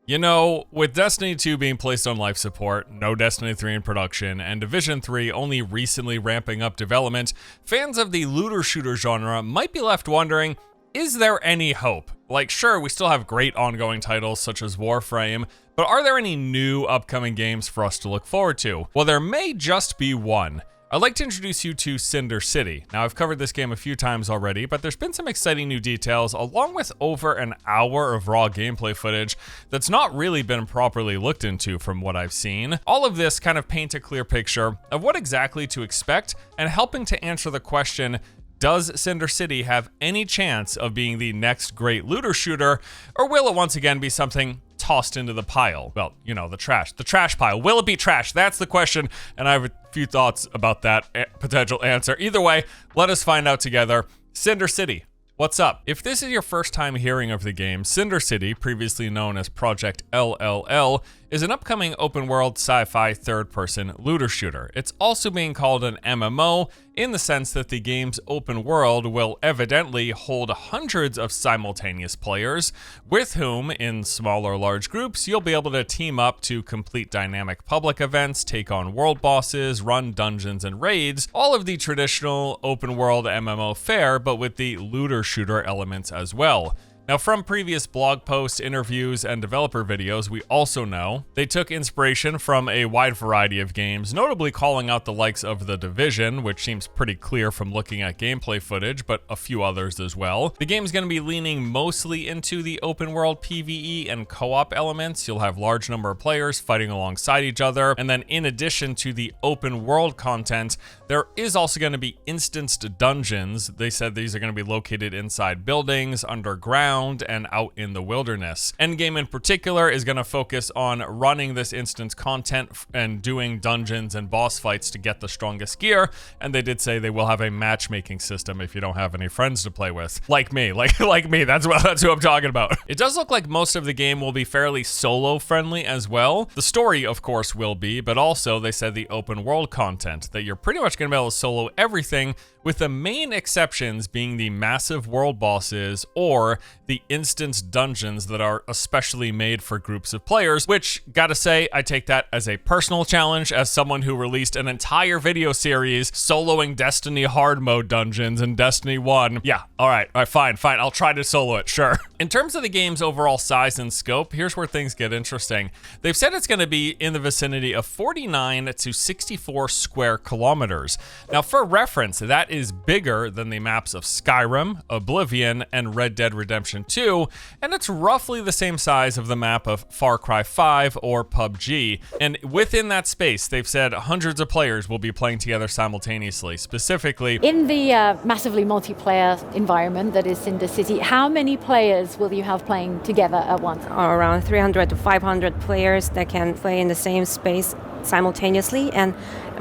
You know, with Destiny 2 being placed on life support, no Destiny 3 in production, and Division 3 only recently ramping up development, fans of the looter shooter genre might be left wondering, is there any hope? Like, sure, we still have great ongoing titles such as Warframe, but are there any new upcoming games for us to look forward to? Well, there may just be one. I'd like to introduce you to Cinder City. Now, I've covered this game a few times already, but there's been some exciting new details, along with over an hour of raw gameplay footage that's not really been properly looked into from what I've seen. All of this kind of paint a clear picture of what exactly to expect, and helping to answer the question, does Cinder City have any chance of being the next great looter shooter, or will it once again be something tossed into the pile? Well, you know, the trash pile. Will it be trash? That's the question, and I have a few thoughts about that potential answer. Either way, let us find out together. Cinder City, what's up? If this is your first time hearing of the game, Cinder City, previously known as Project LLL, is an upcoming open-world sci-fi third-person looter shooter. It's also being called an MMO in the sense that the game's open world will evidently hold hundreds of simultaneous players, with whom, in small or large groups, you'll be able to team up to complete dynamic public events, take on world bosses, run dungeons and raids, all of the traditional open-world MMO fare, but with the looter shooter elements as well. Now, from previous blog posts, interviews, and developer videos, we also know they took inspiration from a wide variety of games, notably calling out the likes of The Division, which seems pretty clear from looking at gameplay footage, but a few others as well. The game's going to be leaning mostly into the open world PvE and co-op elements. You'll have large number of players fighting alongside each other, and then in addition to the open world content, there is also going to be instanced dungeons. They said these are going to be located inside buildings, underground, and out in the wilderness. Endgame in particular is going to focus on running this instance content and doing dungeons and boss fights to get the strongest gear, and they did say they will have a matchmaking system if you don't have any friends to play with. Like me, like me, that's who I'm talking about. It does look like most of the game will be fairly solo friendly as well. The story, of course, will be, but also they said the open world content, that you're pretty much going to be able to solo everything, with the main exceptions being the massive world bosses or the instance dungeons that are especially made for groups of players, which, gotta say, I take that as a personal challenge as someone who released an entire video series soloing Destiny hard mode dungeons in Destiny 1. Yeah, all right, fine, I'll try to solo it, sure. In terms of the game's overall size and scope, here's where things get interesting. They've said it's gonna be in the vicinity of 49 to 64 square kilometers. Now, for reference, that is bigger than the maps of Skyrim, Oblivion, and Red Dead Redemption 2, and it's roughly the same size of the map of Far Cry 5 or PUBG. And within that space, they've said hundreds of players will be playing together simultaneously. Specifically, in the massively multiplayer environment that is Cinder City, how many players will you have playing together at once? Around 300 to 500 players that can play in the same space simultaneously, and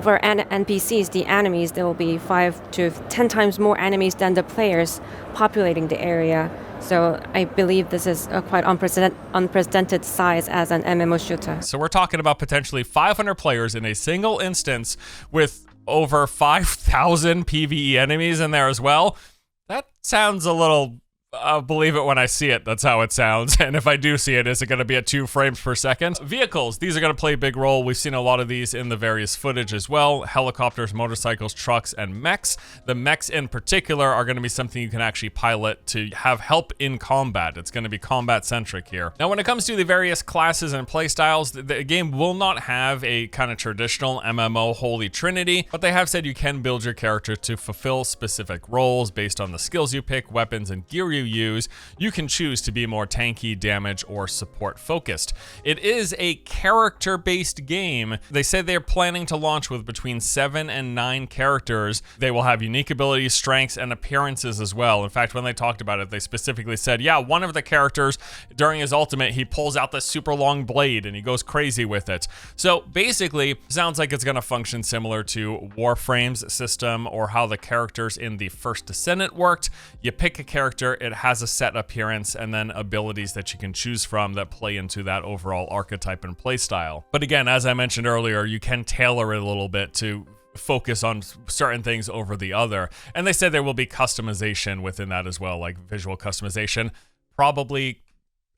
for NPCs, the enemies, there will be 5 to 10 times more enemies than the players populating the area. So I believe this is a quite unprecedented size as an MMO shooter. So we're talking about potentially 500 players in a single instance with over 5,000 PvE enemies in there as well. That sounds a little... I'll believe it when I see it. That's how it sounds. And if I do see it, is it going to be at 2 frames per second? Vehicles, these are going to play a big role. We've seen a lot of these in the various footage as well. Helicopters, motorcycles, trucks, and mechs. The mechs in particular are going to be something you can actually pilot to have help in combat. It's going to be combat-centric here. Now, when it comes to the various classes and playstyles, the game will not have a kind of traditional MMO holy trinity, but they have said you can build your character to fulfill specific roles based on the skills you pick, weapons, and gear you use. You can choose to be more tanky, damage, or support focused. It is a character-based game. They say they're planning to launch with between 7 and 9 characters. They will have unique abilities, strengths, and appearances as well. In fact, when they talked about it, they specifically said, yeah, one of the characters, during his ultimate, he pulls out this super long blade and he goes crazy with it. So basically, sounds like it's going to function similar to Warframe's system or how the characters in the First Descendant worked. You pick a character, it has a set appearance, and then abilities that you can choose from that play into that overall archetype and playstyle. But again, as I mentioned earlier, you can tailor it a little bit to focus on certain things over the other. And they said there will be customization within that as well, like visual customization. Probably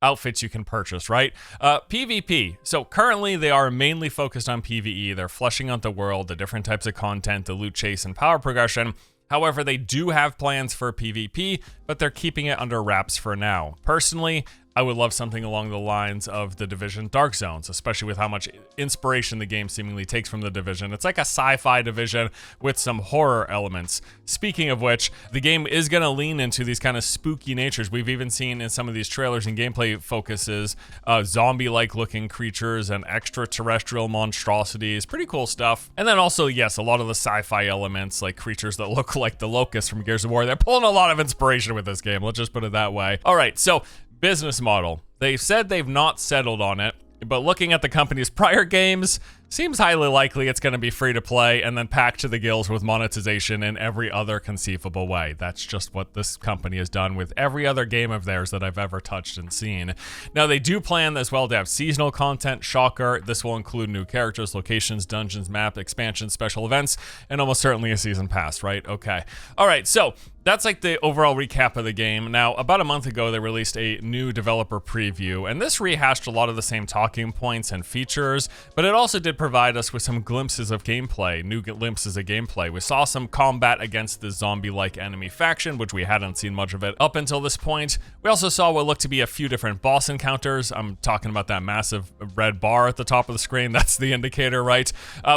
outfits you can purchase, right? PvP. So currently they are mainly focused on PvE. They're fleshing out the world, the different types of content, the loot chase and power progression. However, they do have plans for PvP, but they're keeping it under wraps for now. Personally, I would love something along the lines of The Division Dark Zones, especially with how much inspiration the game seemingly takes from The Division. It's like a sci-fi Division with some horror elements. Speaking of which, the game is going to lean into these kind of spooky natures. We've even seen in some of these trailers and gameplay focuses, zombie-like looking creatures and extraterrestrial monstrosities. Pretty cool stuff. And then also, yes, a lot of the sci-fi elements, like creatures that look like the Locusts from Gears of War. They're pulling a lot of inspiration with this game. Let's just put it that way. All right, so business model. They've said they've not settled on it, but looking at the company's prior games, seems highly likely it's going to be free to play and then packed to the gills with monetization in every other conceivable way. That's just what this company has done with every other game of theirs that I've ever touched and seen. Now, they do plan as well to have seasonal content. Shocker. This will include new characters, locations, dungeons, map, expansions, special events, and almost certainly a season pass, right? Okay. All right, so that's like the overall recap of the game. Now, about a month ago, they released a new developer preview, and this rehashed a lot of the same talking points and features, but it also did provide us with some glimpses of gameplay, new glimpses of gameplay. We saw some combat against the zombie-like enemy faction, which we hadn't seen much of it up until this point. We also saw what looked to be a few different boss encounters. I'm talking about that massive red bar at the top of the screen. That's the indicator, right?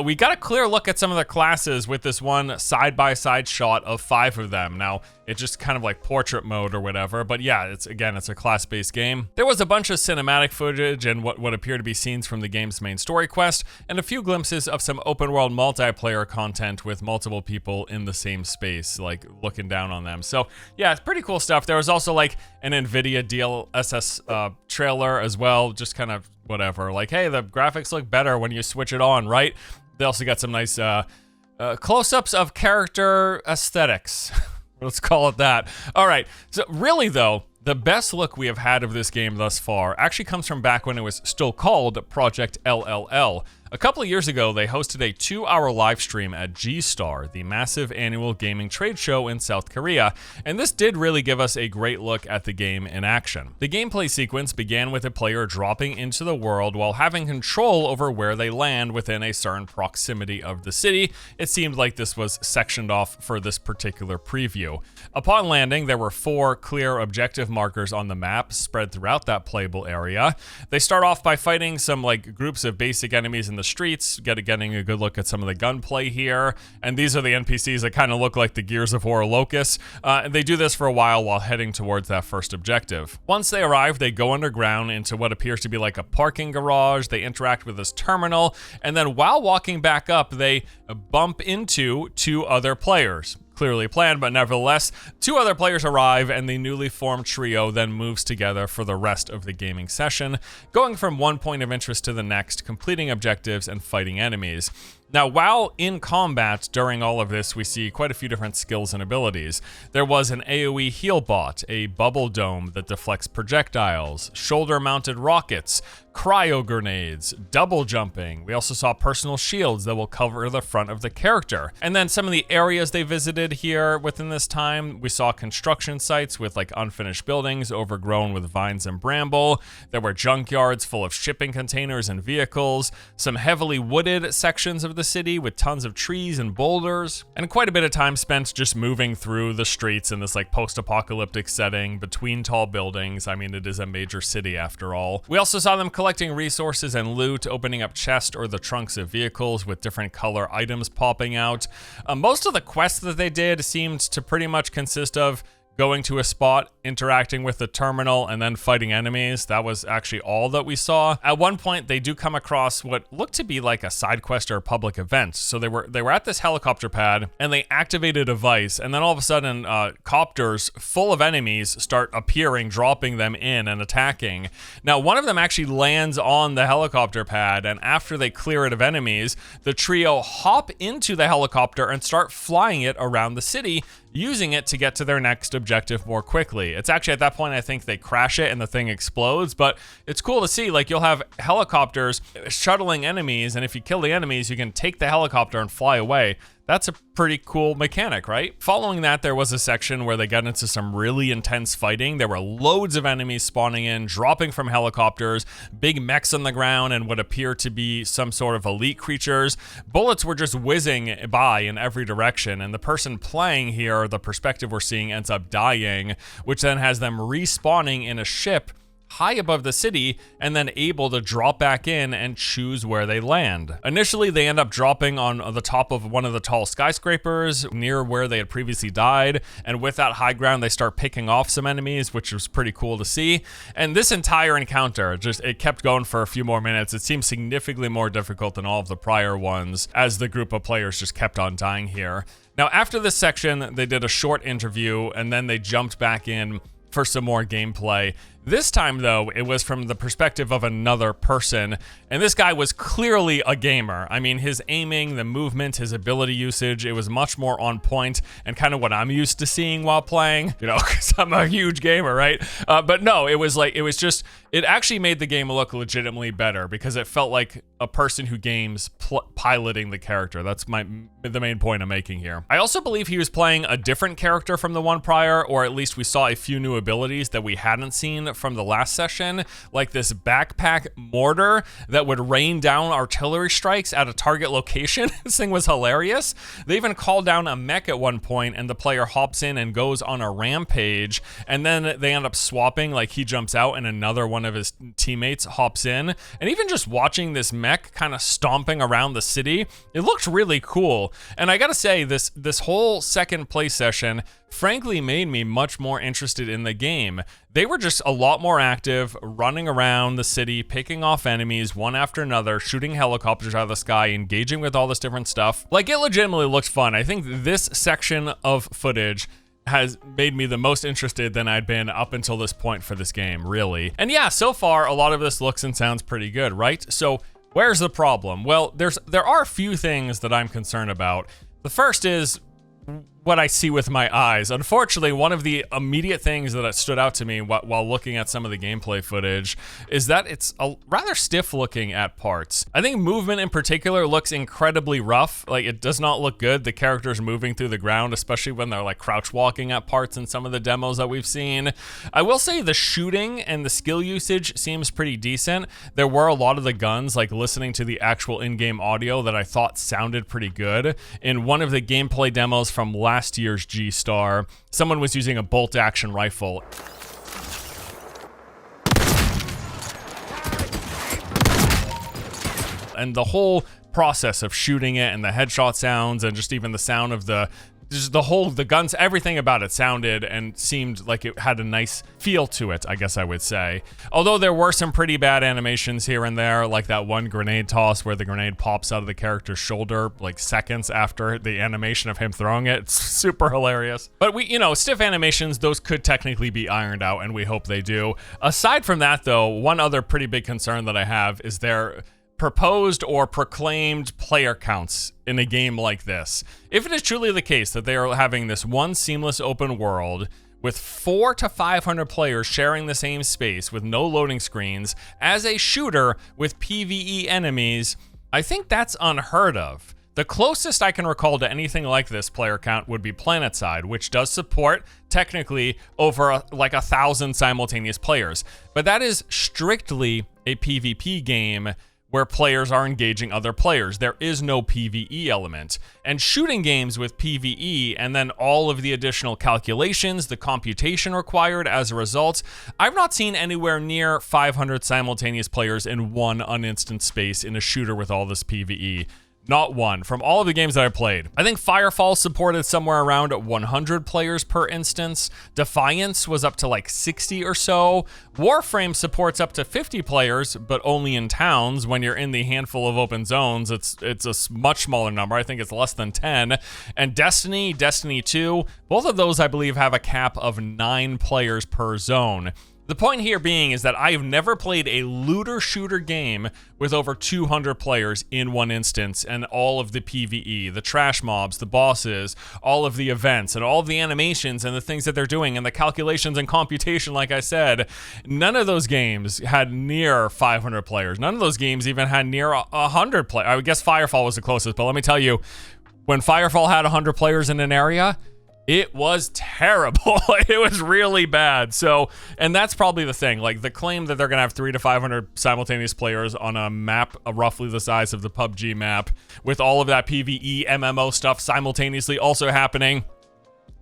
We got a clear look at some of the classes with this one side-by-side shot of 5 of them. Now, it's just kind of like portrait mode or whatever, but yeah, it's a class-based game. There was a bunch of cinematic footage and what appear to be scenes from the game's main story quest, and a few glimpses of some open-world multiplayer content with multiple people in the same space, like looking down on them. So yeah, it's pretty cool stuff. There was also like an NVIDIA DLSS trailer as well, just kind of whatever. Like, hey, the graphics look better when you switch it on, right? They also got some nice close-ups of character aesthetics. Let's call it that. All right, so really though, the best look we have had of this game thus far actually comes from back when it was still called Project LLL. A couple of years ago, they hosted a 2-hour live stream at G-Star, the massive annual gaming trade show in South Korea, and this did really give us a great look at the game in action. The gameplay sequence began with a player dropping into the world while having control over where they land within a certain proximity of the city. It seemed like this was sectioned off for this particular preview. Upon landing, there were 4 clear objective markers on the map spread throughout that playable area. They start off by fighting some like groups of basic enemies in the streets, getting a good look at some of the gunplay here, and these are the NPCs that kind of look like the Gears of War locusts. And they do this for a while heading towards that first objective. Once they arrive, they go underground into what appears to be like a parking garage. They interact with this terminal, and then while walking back up, they bump into 2 other players. Clearly planned, but nevertheless, 2 other players arrive and the newly formed trio then moves together for the rest of the gaming session, going from one point of interest to the next, completing objectives and fighting enemies. Now, while in combat during all of this, we see quite a few different skills and abilities. There was an AoE heal bot, a bubble dome that deflects projectiles, shoulder-mounted rockets, cryo grenades, double jumping. We also saw personal shields that will cover the front of the character. And then some of the areas they visited here within this time, we saw construction sites with like unfinished buildings overgrown with vines and bramble. There were junkyards full of shipping containers and vehicles, some heavily wooded sections of the city with tons of trees and boulders, and quite a bit of time spent just moving through the streets in this like post-apocalyptic setting between tall buildings. I mean, it is a major city after all. We also saw them collecting resources and loot, opening up chests or the trunks of vehicles with different color items popping out. Most of the quests that they did seemed to pretty much consist of going to a spot, interacting with the terminal, and then fighting enemies. That was actually all that we saw. At one point, they do come across what looked to be like a side quest or a public event. So they were at this helicopter pad, and they activate a device, and then all of a sudden, copters full of enemies start appearing, dropping them in and attacking. Now, one of them actually lands on the helicopter pad, and after they clear it of enemies, the trio hop into the helicopter and start flying it around the city, using it to get to their next objective more quickly. It's actually at that point, I think they crash it and the thing explodes, but it's cool to see, like you'll have helicopters shuttling enemies, and if you kill the enemies, you can take the helicopter and fly away. That's a pretty cool mechanic, right? Following that, there was a section where they got into some really intense fighting. There were loads of enemies spawning in, dropping from helicopters, big mechs on the ground, and what appear to be some sort of elite creatures. Bullets were just whizzing by in every direction, and the person playing here, the perspective we're seeing, ends up dying, which then has them respawning in a ship high above the city and then able to drop back in and choose where they land. Initially, they end up dropping on the top of one of the tall skyscrapers near where they had previously died, and with that high ground, they start picking off some enemies, which was pretty cool to see. And this entire encounter, it kept going for a few more minutes. It seemed significantly more difficult than all of the prior ones, as the group of players just kept on dying here. Now, after this section, they did a short interview, and then they jumped back in for some more gameplay. This time, though, it was from the perspective of another person, and this guy was clearly a gamer. I mean, his aiming, the movement, his ability usage, it was much more on point and kind of what I'm used to seeing while playing, you know, because I'm a huge gamer, right? But no, it actually made the game look legitimately better because it felt like a person who games piloting the character. That's the main point I'm making here. I also believe he was playing a different character from the one prior, or at least we saw a few new abilities that we hadn't seen from the last session, like this backpack mortar that would rain down artillery strikes at a target location. This thing was hilarious. They even called down a mech at one point, and the player hops in and goes on a rampage, and then they end up swapping, like he jumps out and another one of his teammates hops in. And even just watching this mech kind of stomping around the city, it looked really cool. And I gotta say, this whole second play session frankly made me much more interested in the game. They were just a lot more active, running around the city, picking off enemies one after another, shooting helicopters out of the sky, engaging with all this different stuff. Like, it legitimately looked fun. I think this section of footage has made me the most interested than I'd been up until this point for this game, really. And yeah, so far, a lot of this looks and sounds pretty good, right? So where's the problem? Well, there are a few things that I'm concerned about. The first is what I see with my eyes. Unfortunately, one of the immediate things that stood out to me while looking at some of the gameplay footage is that it's rather stiff looking at parts. I think movement in particular looks incredibly rough. Like, it does not look good. The characters moving through the ground, especially when they're like crouch walking at parts in some of the demos that we've seen. I will say the shooting and the skill usage seems pretty decent. There were a lot of the guns, like listening to the actual in-game audio, that I thought sounded pretty good. In one of the gameplay demos from last year's G-Star, someone was using a bolt-action rifle. And the whole process of shooting it and the headshot sounds and just even the sound of the guns, everything about it sounded and seemed like it had a nice feel to it, I guess I would say. Although there were some pretty bad animations here and there, like that one grenade toss where the grenade pops out of the character's shoulder like seconds after the animation of him throwing it. It's super hilarious. But stiff animations, those could technically be ironed out, and we hope they do. Aside from that, though, one other pretty big concern that I have is their proposed or proclaimed player counts in a game like this. If it is truly the case that they are having this one seamless open world with 400 to 500 players sharing the same space with no loading screens as a shooter with PvE enemies, I think that's unheard of. The closest I can recall to anything like this player count would be PlanetSide, which does support technically over like 1,000 simultaneous players, but that is strictly a PvP game where players are engaging other players. There is no PvE element. And shooting games with PvE and then all of the additional calculations, the computation required as a result, I've not seen anywhere near 500 simultaneous players in one uninstance space in a shooter with all this PvE. Not one. From all of the games that I played. I think Firefall supported somewhere around 100 players per instance. Defiance was up to like 60 or so. Warframe supports up to 50 players, but only in towns. When you're in the handful of open zones, it's a much smaller number. I think it's less than 10. And Destiny 2, both of those I believe have a cap of 9 players per zone. The point here being is that I've never played a looter shooter game with over 200 players in one instance, and all of the PvE, the trash mobs, the bosses, all of the events, and all of the animations and the things that they're doing, and the calculations and computation, like I said. None of those games had near 500 players. None of those games even had near 100 players. I guess Firefall was the closest, but let me tell you, When Firefall had 100 players in an area, it was terrible. It was really bad. So, and that's probably the thing. Like, the claim that they're going to have 300 to 500 simultaneous players on a map roughly the size of the PUBG map, with all of that PvE MMO stuff simultaneously also happening,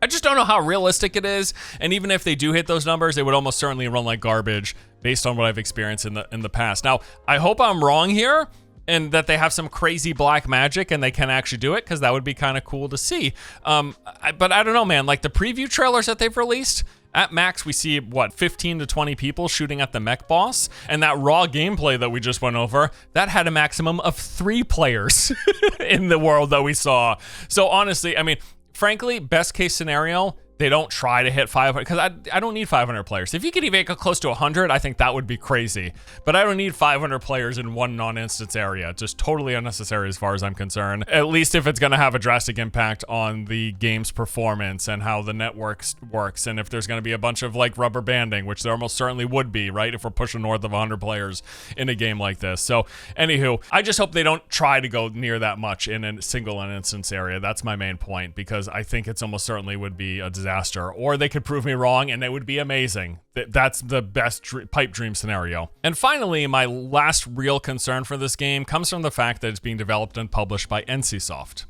I just don't know how realistic it is. And even if they do hit those numbers, it would almost certainly run like garbage based on what I've experienced in the past. Now, I hope I'm wrong here, and that they have some crazy black magic and they can actually do it, because that would be kind of cool to see. But I don't know, man. Like, the preview trailers that they've released, at max we see, what, 15 to 20 people shooting at the mech boss, and that raw gameplay that we just went over, that had a maximum of 3 players in the world that we saw. So honestly, I mean, frankly, best case scenario, they don't try to hit 500, because I don't need 500 players. If you could even get close to 100, I think that would be crazy. But I don't need 500 players in one non-instance area. Just totally unnecessary as far as I'm concerned. At least if it's going to have a drastic impact on the game's performance and how the network works, and if there's going to be a bunch of like rubber banding, which there almost certainly would be, right? If we're pushing north of 100 players in a game like this. So anywho, I just hope they don't try to go near that much in a single instance area. That's my main point, because I think it's almost certainly would be a disaster. Or they could prove me wrong and it would be amazing. That's the best pipe dream scenario. And finally, my last real concern for this game comes from the fact that it's being developed and published by NCSoft.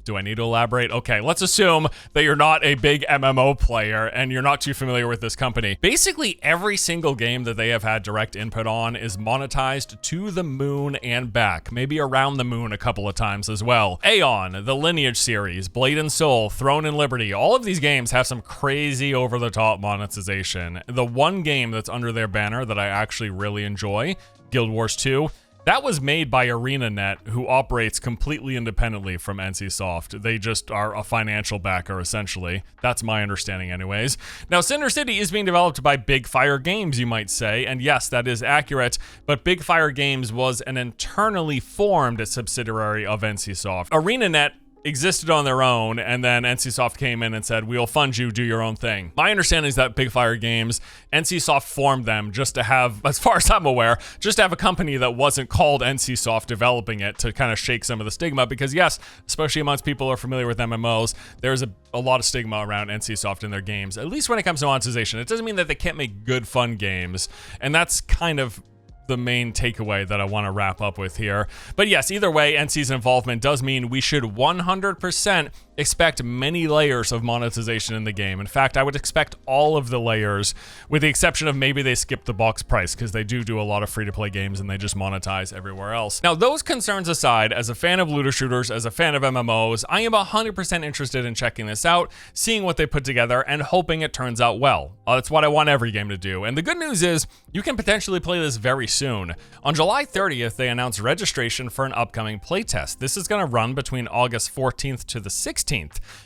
Do I need to elaborate? Okay, let's assume that you're not a big MMO player and you're not too familiar with this company. Basically, every single game that they have had direct input on is monetized to the moon and back, maybe around the moon a couple of times as well. Aeon, the Lineage series, Blade and Soul, Throne and Liberty, all of these games have some crazy over-the-top monetization. The one game that's under their banner that I actually really enjoy, Guild Wars 2, that was made by ArenaNet, who operates completely independently from NCSoft. They just are a financial backer, essentially. That's my understanding anyways. Now, Cinder City is being developed by Big Fire Games, you might say, and yes, that is accurate, but Big Fire Games was an internally formed subsidiary of NCSoft. ArenaNet existed on their own, and then NCSoft came in and said, we'll fund you, do your own thing. My understanding is that Big Fire Games, NCSoft formed them just to have, as far as I'm aware, just to have a company that wasn't called NCSoft developing it, to kind of shake some of the stigma, because yes, especially amongst people who are familiar with MMOs, there's a lot of stigma around NCSoft in their games, at least when it comes to monetization. It doesn't mean that they can't make good, fun games, and that's kind of the main takeaway that I want to wrap up with here. But yes, either way, NC's involvement does mean we should 100% expect many layers of monetization in the game. In fact, I would expect all of the layers, with the exception of maybe they skip the box price, because they do a lot of free-to-play games and they just monetize everywhere else. Now, those concerns aside, as a fan of looter shooters, as a fan of MMOs, I am 100% interested in checking this out, seeing what they put together, and hoping it turns out well. That's what I want every game to do. And the good news is, you can potentially play this very soon. On July 30th, they announced registration for an upcoming playtest. This is going to run between August 14th to the 16th.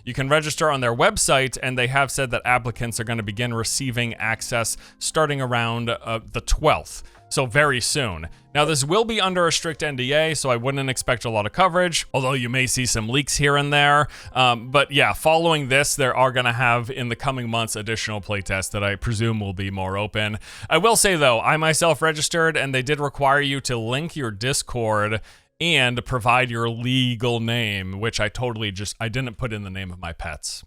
You can register on their website, and they have said that applicants are going to begin receiving access starting around the 12th. So very soon. Now, this will be under a strict NDA, so I wouldn't expect a lot of coverage, although you may see some leaks here and there. But yeah, following this, there are going to have, in the coming months, additional playtests that I presume will be more open. I will say, though, I myself registered, and they did require you to link your Discord and provide your legal name, which I didn't put in the name of my pets.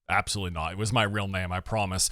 Absolutely not. It was my real name, I promise.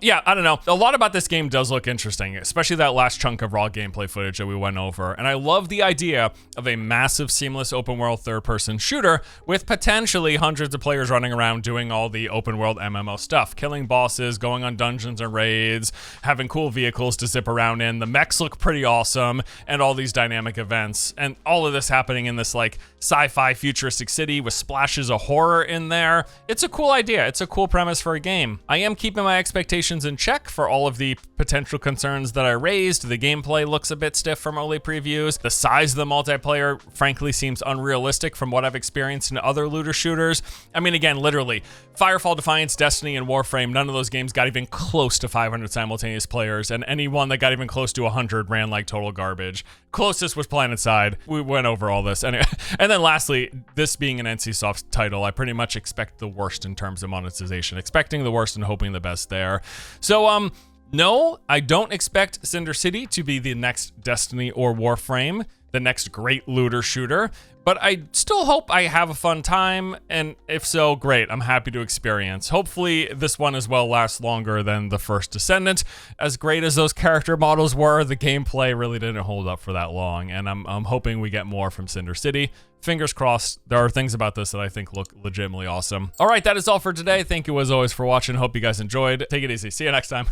Yeah, I don't know. A lot about this game does look interesting, especially that last chunk of raw gameplay footage that we went over. And I love the idea of a massive, seamless open-world third-person shooter with potentially hundreds of players running around doing all the open-world MMO stuff, killing bosses, going on dungeons and raids, having cool vehicles to zip around in. The mechs look pretty awesome, and all these dynamic events. And all of this happening in this, like, sci-fi futuristic city with splashes of horror in there. It's a cool idea. It's a cool premise for a game. I am keeping my expectations in check for all of the potential concerns that I raised. The gameplay looks a bit stiff from early previews. The size of the multiplayer, frankly, seems unrealistic from what I've experienced in other looter shooters. I mean, again, literally, Firefall, Defiance, Destiny, and Warframe, none of those games got even close to 500 simultaneous players, and any one that got even close to 100 ran like total garbage. Closest was PlanetSide. We went over all this. Anyway, and then lastly, this being an NCSoft title, I pretty much expect the worst in terms of monetization. Expecting the worst and hoping the best there. So, no, I don't expect Cinder City to be the next Destiny or Warframe. the next great looter shooter, but I still hope I have a fun time, and if so, great, I'm happy to experience. Hopefully this one as well lasts longer than the first Descendant. As great as those character models were, the gameplay really didn't hold up for that long, and I'm hoping we get more from Cinder City. Fingers crossed. There are things about this that I think look legitimately awesome. All right, that is all for today. Thank you as always for watching. Hope you guys enjoyed. Take it easy. See you next time.